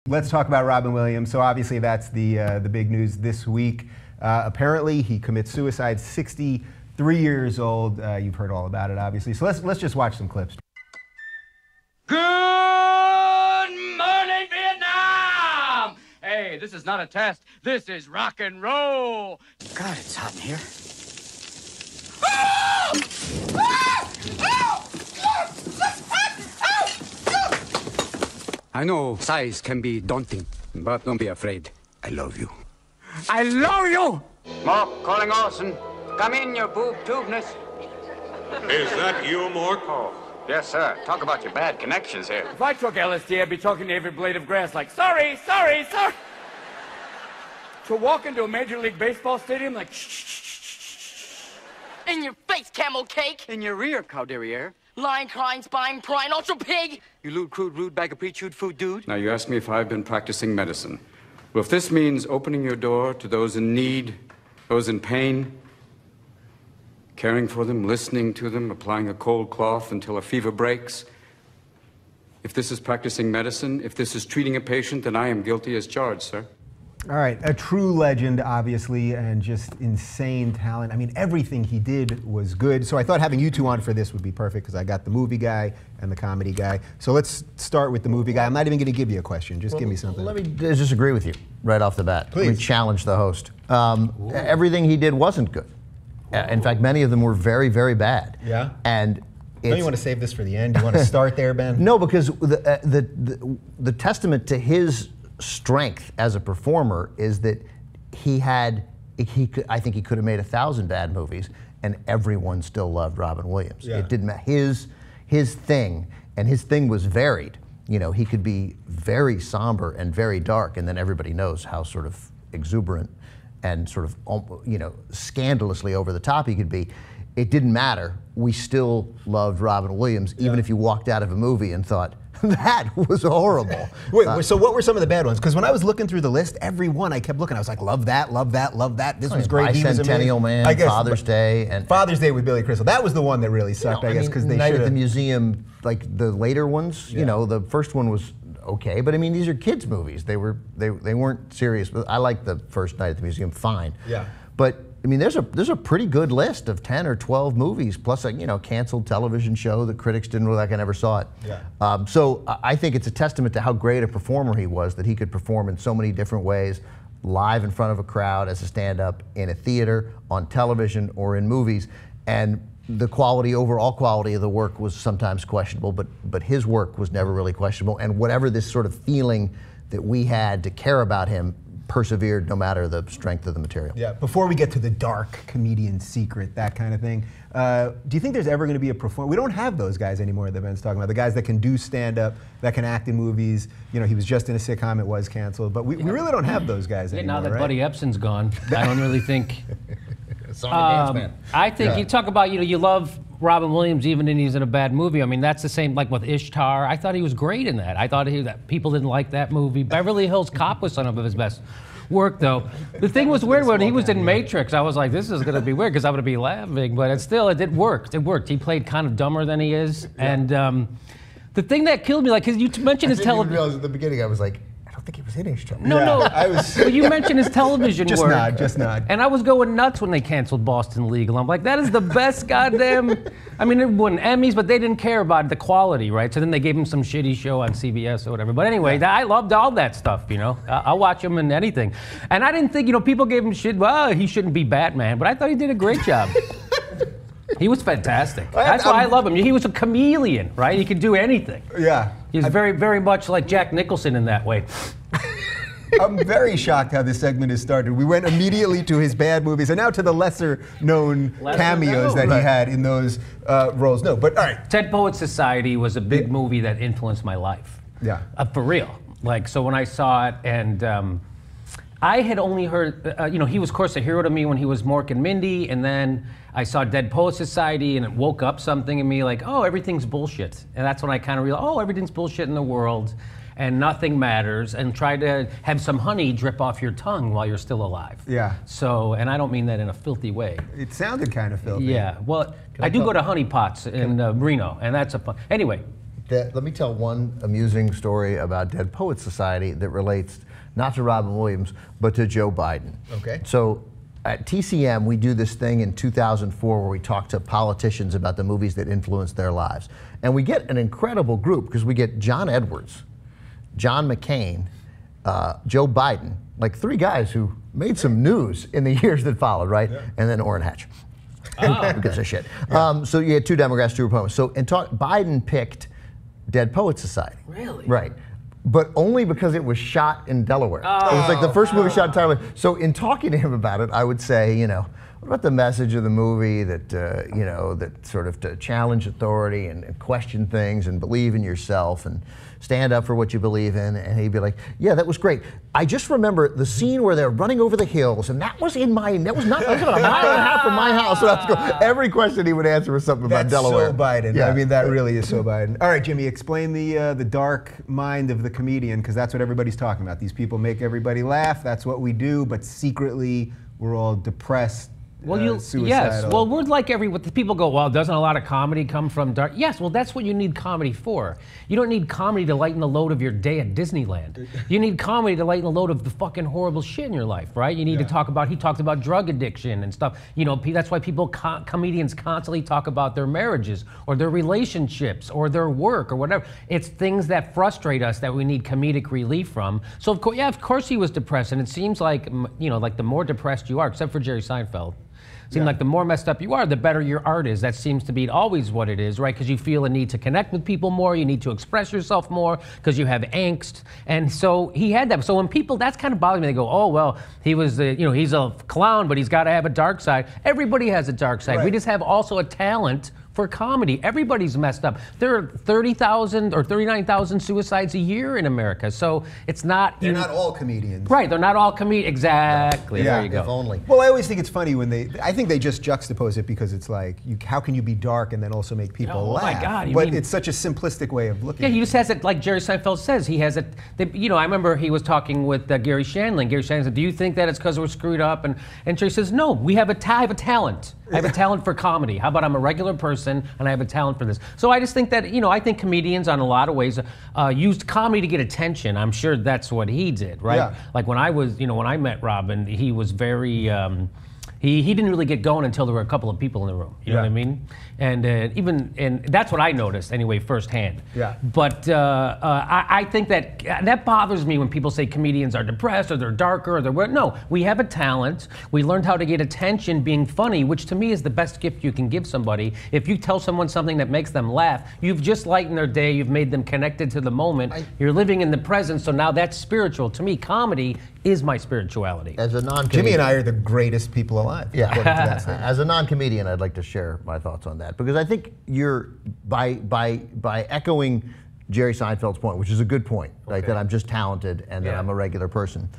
Let's talk about Robin Williams. So obviously that's the big news this week. Apparently he commits suicide, 63 years old. You've heard all about it, obviously. So let's just watch some clips. Good morning, Vietnam! Hey, this is not a test. This is rock and roll. God, it's hot in here. I know size can be daunting, but don't be afraid. I love you. I love you! MORK, calling Orson. Come in, your boob-tubeness. Is that you, MORK? Oh, yes, sir. Talk about your bad connections here. If I took LSD, I'd be talking to every blade of grass like, sorry, sorry, sorry. To walk into a Major League Baseball stadium like, shh, shh, shh, shh. In your face, camel cake. In your rear, cow derriere. Lion, crying, spine, prine, ultra pig. You lewd, crude, rude, bag of pre-chewed food dude. Now, you asked me if I've been practicing medicine. Well, if this means opening your door to those in need, those in pain, caring for them, listening to them, applying a cold cloth until a fever breaks, if this is practicing medicine, if this is treating a patient, then I am guilty as charged, sir. All right, a true legend, obviously, and just insane talent. I mean, everything he did was good. So I thought having you two on for this would be perfect because I got the movie guy and the comedy guy. So let's start with the movie guy. I'm not even going to give you a question. Just give me something. Let me disagree with you right off the bat. Please. Let me challenge the host. Everything he did wasn't good. In fact, many of them were very, very bad. Yeah? And Don't you want to save this for the end? Do you want to start there, Ben? No, because the testament to his strength as a performer is that I think he could have made 1,000 bad movies and everyone still loved Robin Williams. Yeah. It didn't matter. His thing, and his thing was varied. You know, he could be very somber and very dark, and then everybody knows how sort of exuberant and sort of, you know, scandalously over the top he could be. It didn't matter. We still loved Robin Williams, even if you walked out of a movie and thought, that was horrible. Wait, so what were some of the bad ones? Because when I was looking through the list, every one I kept looking, I was like, love that, love that, love that. This was great. Bicentennial Man, I guess, Father's Day. And Father's Day with Billy Crystal. That was the one that really sucked, I guess, because they Night should at the have. Museum, like the later ones, you know, the first one was okay, but I mean, these are kids' movies. They weren't serious. But I like the first Night at the Museum fine. Yeah. But I mean, there's a pretty good list of 10 or 12 movies, plus a canceled television show that critics didn't really like. I never saw it. Yeah. So I think it's a testament to how great a performer he was, that he could perform in so many different ways, live in front of a crowd as a stand-up, in a theater, on television, or in movies. And the overall quality of the work was sometimes questionable, but his work was never really questionable. And whatever this sort of feeling that we had to care about him persevered no matter the strength of the material. Yeah, before we get to the dark comedian secret, that kind of thing, do you think there's ever going to be a performer? We don't have those guys anymore that Ben's talking about, the guys that can do stand-up, that can act in movies. You know, he was just in a sitcom, it was canceled, but we really don't have those guys anymore, now that right? Buddy Epson's gone, I don't really think... Dance Man. I think you talk about, you love Robin Williams even when he's in a bad movie. I mean, that's the same like with Ishtar. I thought he was great in that. I thought that people didn't like that movie. Beverly Hills Cop was some of his best work, though. The thing was weird when he was in Matrix. I was like, this is going to be weird because I'm going to be laughing, but it did work. It worked. He played kind of dumber than he is, and the thing that killed me, like, because you mentioned his television. I realized at the beginning, I was like, I don't think he was in Ishtar. No, I was. well, you mentioned his television Just work. just nod. And I was going nuts when they canceled Boston Legal. I'm like, that is the best goddamn. I mean, it won Emmys, but they didn't care about the quality, right? So then they gave him some shitty show on CBS or whatever. But anyway, I loved all that stuff, you know. I'll watch him in anything. And I didn't think, people gave him shit. Well, he shouldn't be Batman, but I thought he did a great job. He was fantastic. That's why I love him. He was a chameleon, right? He could do anything. Yeah. He's very, very much like Jack Nicholson in that way. I'm very shocked how this segment has started. We went immediately to his bad movies and now to the lesser-known cameos that he had in those roles. No, but all right. Ted Poets Society was a big movie that influenced my life. Yeah. For real. Like, so when I saw it, and I had only heard, he was, of course, a hero to me when he was MORK and MINDY, and then I saw Dead Poets Society, and it woke up something in me like, oh, everything's bullshit. And that's when I kind of realized, oh, everything's bullshit in the world, and nothing matters, and try to have some honey drip off your tongue while you're still alive. Yeah. So, and I don't mean that in a filthy way. It sounded kind of filthy. Yeah, well, I do go to Honey Pots in Reno, and that's a fun. Anyway, Let me tell one amusing story about Dead Poets Society that relates not to Robin Williams, but to Joe Biden. Okay. So at TCM, we do this thing in 2004 where we talk to politicians about the movies that influenced their lives. And we get an incredible group because we get John Edwards, John McCain, Joe Biden, like 3 guys who made some news in the years that followed, right? Yeah. And then Orrin Hatch. Who gives a shit? Yeah. So you had 2 Democrats, 2 Republicans. So Biden picked Dead Poets Society. Really? Right. But only because it was shot in Delaware. It was like the first movie shot in Delaware. So in talking to him about it, I would say, what about the message of the movie that, that sort of to challenge authority and question things and believe in yourself and stand up for what you believe in? And he'd be like, yeah, that was great. I just remember the scene where they're running over the hills, and that was about a mile and a half from my house. So every question he would answer was something about Delaware. That's so Biden. Yeah. I mean, that really is so Biden. All right, Jimmy, explain the dark mind of the comedian, because that's what everybody's talking about. These people make everybody laugh. That's what we do, but secretly we're all depressed. Well, suicidal. yes. Well, we're like the people go, well, doesn't a lot of comedy come from dark? Yes, well, that's what you need comedy for. You don't need comedy to lighten the load of your day at Disneyland. You need comedy to lighten the load of the fucking horrible shit in your life, right? You need to talk about, he talked about drug addiction and stuff. That's why comedians constantly talk about their marriages or their relationships or their work or whatever. It's things that frustrate us that we need comedic relief from. So, of course he was depressed, and it seems like, like the more depressed you are, except for Jerry Seinfeld, seems like the more messed up you are, the better your art is. That seems to be always what it is, right? Because you feel a need to connect with people more, you need to express yourself more, because you have angst. And so he had that. So when people, that's kind of bothers me. They go, oh, well, he was, he's a clown, but he's got to have a dark side. Everybody has a dark side. Right. We just have also a talent for comedy. Everybody's messed up. There are 30,000 or 39,000 suicides a year in America. So it's not... They're not all comedians. Right, they're not all comedians. Exactly, yeah, there you go. If only. Well, I always think it's funny when I think they just juxtapose it because it's like, how can you be dark and then also make people laugh? Oh my God. But it's such a simplistic way of looking at it. Yeah, he just has it, like Jerry Seinfeld says, he has it, I remember he was talking with Gary Shandling. Gary Shandling said, do you think that it's because we're screwed up? And Jerry says, no, I have a talent. I have a talent for comedy. How about I'm a regular person and I have a talent for this? So I just think that, I think comedians on a lot of ways used comedy to get attention. I'm sure that's what he did, right? Yeah. Like when I met Robin, he was very, he didn't really get going until there were a couple of people in the room. You know what I mean? And that's what I noticed anyway, firsthand. Yeah. But I think that bothers me when people say comedians are depressed or they're darker or they're no. We have a talent. We learned how to get attention being funny, which to me is the best gift you can give somebody. If you tell someone something that makes them laugh, you've just lightened their day. You've made them connected to the moment. You're living in the present. So now that's spiritual. To me, comedy is my spirituality. As a non-comedian, Jimmy and I are the greatest people alive. Yeah. As a non-comedian, I'd like to share my thoughts on that, because I think you're by echoing Jerry Seinfeld's point, which is a good point, right? That I'm just talented and that I'm a regular person.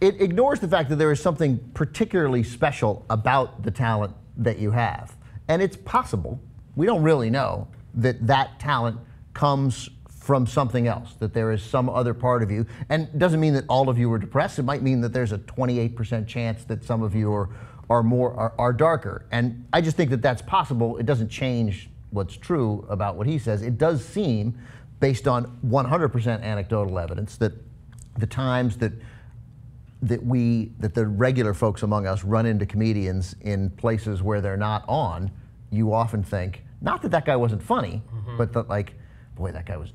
It ignores the fact that there is something particularly special about the talent that you have, and it's possible, we don't really know, that talent comes from something else, that there is some other part of you. And it doesn't mean that all of you are depressed. It might mean that there's a 28% chance that some of you are darker. And I just think that that's possible. It doesn't change what's true about what he says. It does seem, based on 100% anecdotal evidence, that the times that the regular folks among us run into comedians in places where they're not on, you often think, not that guy wasn't funny, but that like, boy, that guy was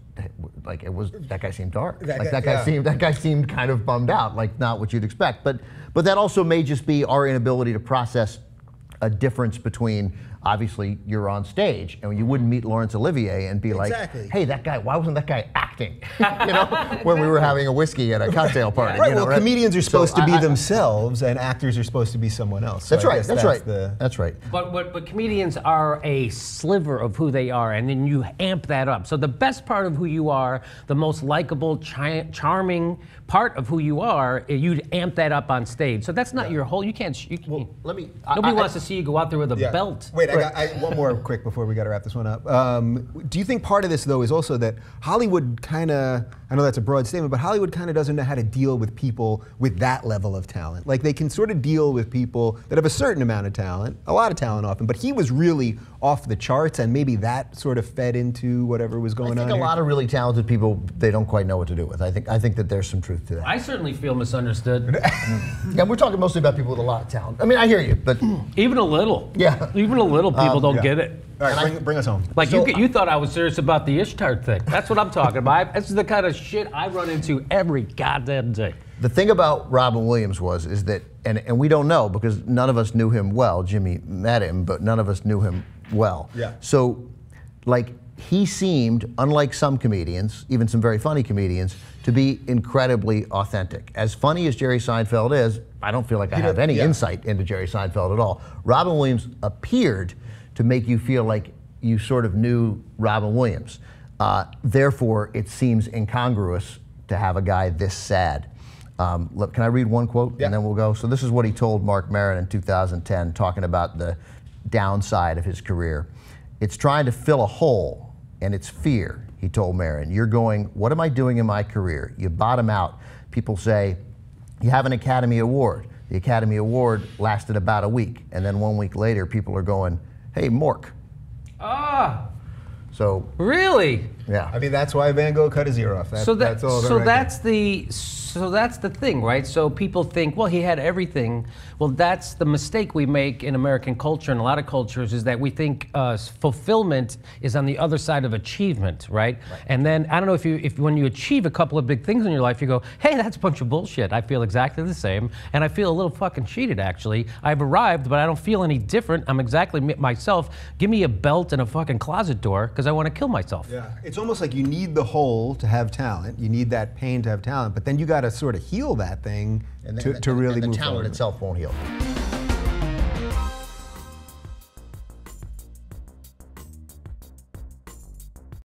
like, that guy seemed dark. That guy seemed kind of bummed out, like not what you'd expect. But that also may just be our inability to process a difference between, obviously, you're on stage, and you wouldn't meet Laurence Olivier and be like, hey, that guy, why wasn't that guy acting? When we were having a whiskey at a cocktail party. Right, well, comedians are supposed to be themselves, and actors are supposed to be someone else. So that's right, that's right. But comedians are a sliver of who they are, and then you amp that up. So the best part of who you are, the most likable, charming part of who you are, you'd amp that up on stage. So that's not your whole, nobody wants to see you go out there with a belt. Wait, I one more quick before we got to wrap this one up. Do you think part of this, though, is also that Hollywood kind of I know that's a broad statement, but Hollywood kind of doesn't know how to deal with people with that level of talent. Like they can sort of deal with people that have a certain amount of talent, a lot of talent often, but he was really off the charts, and maybe that sort of fed into whatever was going on. I think a lot of really talented people, they don't quite know what to do with. I think that there's some truth to that. I certainly feel misunderstood. Yeah, we're talking mostly about people with a lot of talent. I mean, I hear you, but Even a little. Yeah. Even a little people don't get it. All right, bring us home. Like you thought I was serious about the Ishtar thing. That's what I'm talking about. This is the kind of shit I run into every goddamn day. the thing about Robin Williams is that, and we don't know because none of us knew him well. Jimmy met him, but none of us knew him well. Yeah. So, like, he seemed, unlike some comedians, even some very funny comedians, to be incredibly authentic. As funny as Jerry Seinfeld is, I don't feel like I have any insight into Jerry Seinfeld at all. Robin Williams appeared to make you feel like you sort of knew Robin Williams. Therefore, it seems incongruous to have a guy this sad. Look, can I read one quote and then we'll go? So this is what he told Mark Maron in 2010, talking about the downside of his career. It's trying to fill a hole, and it's fear, he told Maron. You're going, what am I doing in my career? You bottom out. People say, you have an Academy Award. The Academy Award lasted about a week, and then 1 week later, people are going, hey, MORK. Ah. So really? Yeah. I mean, that's why Van Gogh cut his ear off. That's all. So that's the thing, right? So people think, well, he had everything. Well, that's the mistake we make in American culture and a lot of cultures is that we think fulfillment is on the other side of achievement, right? And then I don't know if when you achieve a couple of big things in your life, you go, hey, that's a bunch of bullshit. I feel exactly the same, and I feel a little fucking cheated. Actually, I've arrived, but I don't feel any different. I'm exactly myself. Give me a belt and a fucking closet door because I want to kill myself. Yeah, it's almost like you need the hole to have talent. You need that pain to have talent, but then you got to sort of heal that thing to really move forward. The talent itself won't heal.